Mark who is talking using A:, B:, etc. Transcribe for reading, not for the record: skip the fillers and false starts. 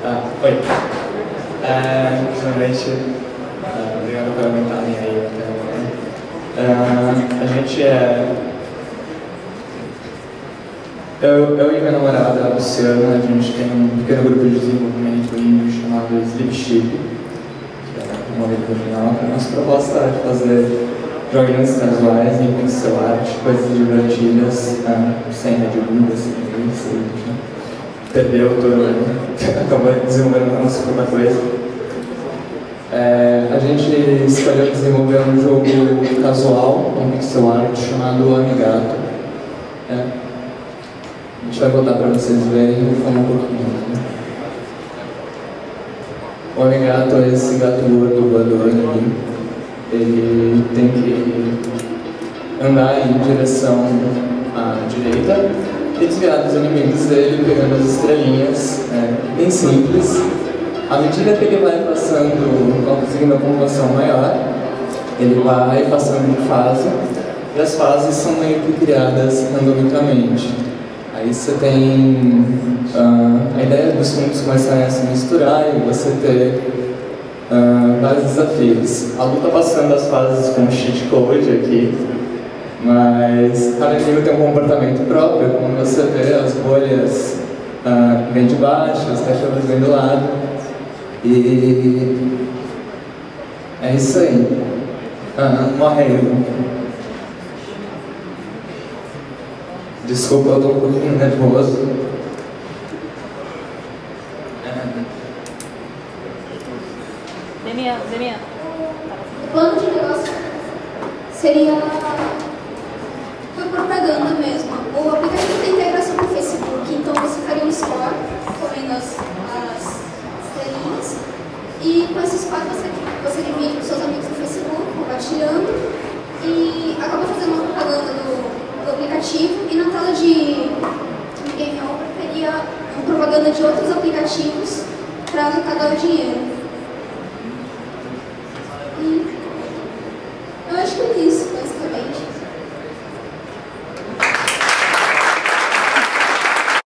A: Oi. Primeiramente, obrigado por aumentarem aí até agora. A gente é... Eu e minha namorada, a Luciana, a gente tem um pequeno grupo de desenvolvimento indie chamado Slipship, que é o nome original. A nossa proposta é fazer joguinhos casuais em pixel art, coisas divertidas, sem rede sem isso, perdeu todo, acabou desenvolvendo a nossa própria coisa. A gente escolheu desenvolver um jogo casual, um pixel art chamado Amigato. A gente vai botar para vocês verem e falar um pouquinho. O Amigato é esse gato gordo voador aqui. Ele tem que andar em direção à direita e desviar dos inimigos dele, pegando as estrelinhas, bem simples. À medida que ele vai passando, conseguindo uma pontuação maior, ele vai passando de fase, e as fases são meio que criadas randomicamente. Aí você tem a ideia dos mundos começarem a se misturar e você ter vários desafios. A luta passando as fases com cheat code aqui, mas cada inimigo tem um comportamento próprio, como você vê, as bolhas vêm de baixo, os cachorros vêm do lado, e é isso aí. Morreu. Desculpa, eu tô um pouquinho nervoso.
B: Demian.
C: O plano de negócio seria por propaganda mesmo. O aplicativo tem integração com o Facebook, então você faria um score, comendo as estrelinhas, e com esse score você divide com seus amigos no Facebook, compartilhando, e acaba fazendo uma propaganda do aplicativo, e na tela de Game Over teria uma propaganda de outros aplicativos para arrecadar o dinheiro.